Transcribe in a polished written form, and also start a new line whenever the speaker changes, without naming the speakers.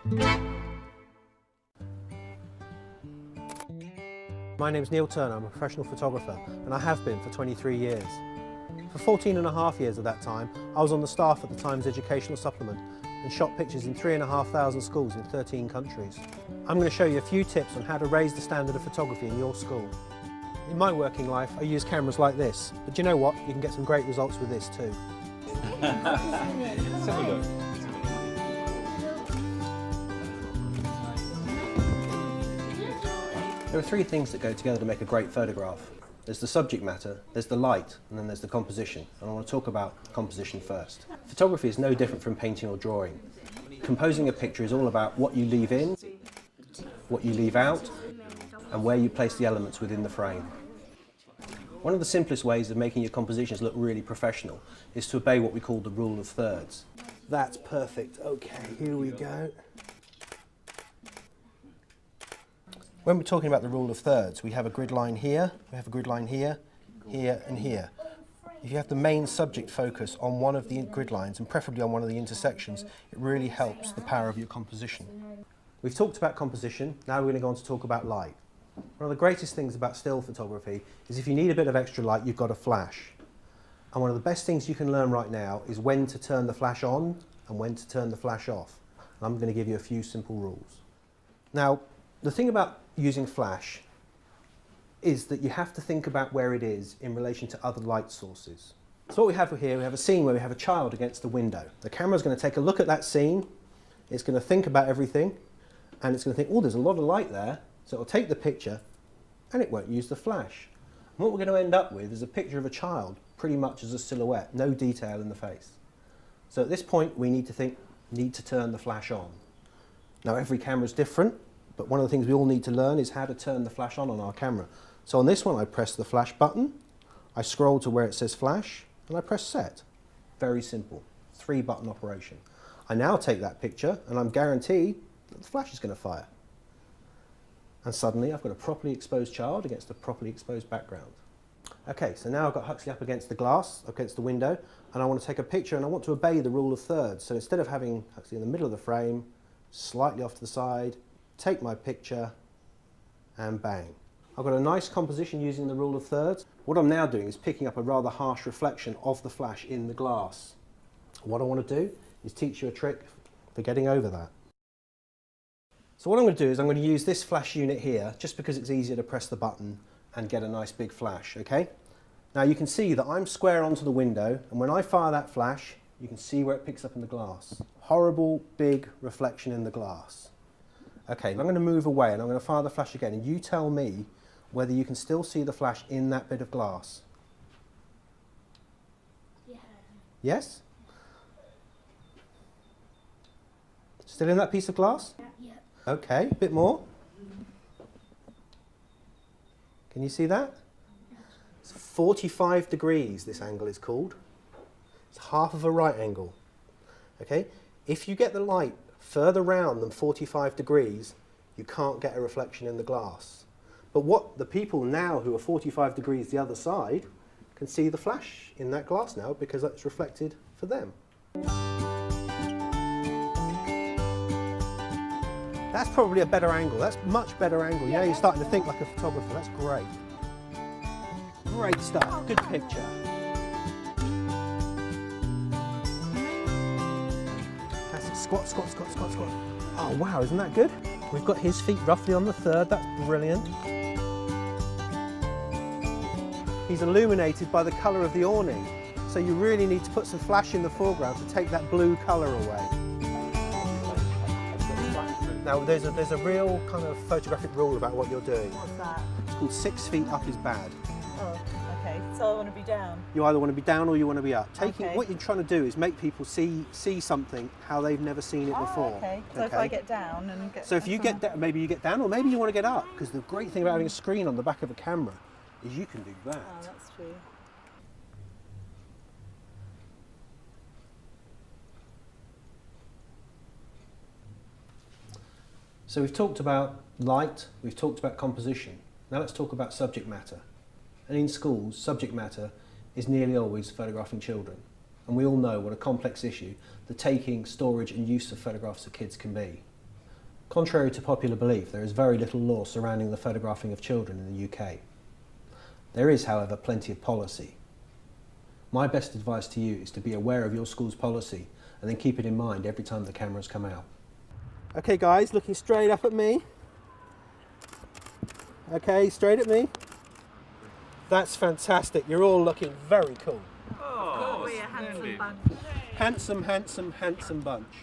My name's Neil Turner, I'm a professional photographer, and I have been for 23 years. For 14 and a half years of that time, I was on the staff at the Times educational supplement and shot pictures in 3,500 schools in 13 countries. I'm going to show you a few tips on how to raise the standard of photography in your school. In my working life, I use cameras like this, but you know what? You can get some great results with this too.
Let's have a look.
There are three things that go together to make a great photograph. There's the subject matter, there's the light, and then there's the composition. And I want to talk about composition first. Photography is no different from painting or drawing. Composing a picture is all about what you leave in, what you leave out, and where you place the elements within the frame. One of the simplest ways of making your compositions look really professional is to obey what we call the rule of thirds. That's perfect. Okay, here we go. When we're talking about the rule of thirds, we have a grid line here, we have a grid line here, here and here. If you have the main subject focus on one of the grid lines, and preferably on one of the intersections, it really helps the power of your composition. We've talked about composition, now we're going to go on to talk about light. One of the greatest things about still photography is if you need a bit of extra light, you've got a flash. And one of the best things you can learn right now is when to turn the flash on and when to turn the flash off. And I'm going to give you a few simple rules. Now, the thing about using flash is that you have to think about where it is in relation to other light sources. So what we have here, we have a scene where we have a child against a window. The camera's going to take a look at that scene, it's going to think about everything, and it's going to think, oh, there's a lot of light there, so it'll take the picture, and it won't use the flash. And what we're going to end up with is a picture of a child, pretty much as a silhouette, no detail in the face. So at this point, we need to turn the flash on. Now every camera's different, but one of the things we all need to learn is how to turn the flash on our camera. So on this one, I press the flash button, I scroll to where it says flash, and I press set. Very simple, 3-button operation. I now take that picture, and I'm guaranteed that the flash is going to fire. And suddenly, I've got a properly exposed child against a properly exposed background. Okay, so now I've got Huxley up against the glass, against the window, and I want to take a picture, and I want to obey the rule of thirds. So instead of having Huxley in the middle of the frame, slightly off to the side, take my picture, and bang. I've got a nice composition using the rule of thirds. What I'm now doing is picking up a rather harsh reflection of the flash in the glass. What I want to do is teach you a trick for getting over that. So what I'm going to do is I'm going to use this flash unit here, just because it's easier to press the button and get a nice big flash, okay? Now you can see that I'm square onto the window, and when I fire that flash, you can see where it picks up in the glass. Horrible big reflection in the glass. Okay, I'm going to move away and I'm going to fire the flash again, and you tell me whether you can still see the flash in that bit of glass.
Yeah.
Yes? Still in that piece of glass?
Yeah.
Okay, a bit more. Can you see that? It's 45 degrees, this angle is called. It's half of a right angle. Okay, if you get the light further round than 45 degrees, you can't get a reflection in the glass. But what the people now who are 45 degrees the other side can see the flash in that glass now because that's reflected for them. That's probably a better angle. That's much better angle. You know, you're starting to think like a photographer. That's great. Great stuff. Good picture. Squat, squat, squat, squat, squat. Oh wow, isn't that good? We've got his feet roughly on the third, that's brilliant. He's illuminated by the colour of the awning, so you really need to put some flash in the foreground to take that blue colour away. Now there's a real kind of photographic rule about what you're doing.
What's that?
It's called 6 feet up is bad.
Oh, okay. So I want to be down.
You either want to be down or you want to be up.
Okay.
What you're trying to do is make people see something how they've never seen it before.
Okay. So if I get down and get...
So if you get down, maybe you get down, or maybe you want to get up, because the great thing about having a screen on the back of a camera is you can do that.
Oh, that's true.
So we've talked about light, we've talked about composition. Now let's talk about subject matter. And in schools, subject matter is nearly always photographing children. And we all know what a complex issue the taking, storage and use of photographs of kids can be. Contrary to popular belief, there is very little law surrounding the photographing of children in the UK. There is, however, plenty of policy. My best advice to you is to be aware of your school's policy and then keep it in mind every time the cameras come out. Okay guys, looking straight up at me. Okay, straight at me. That's fantastic. You're all looking very cool.
Oh,
We're a handsome bunch.
Handsome, handsome, handsome bunch.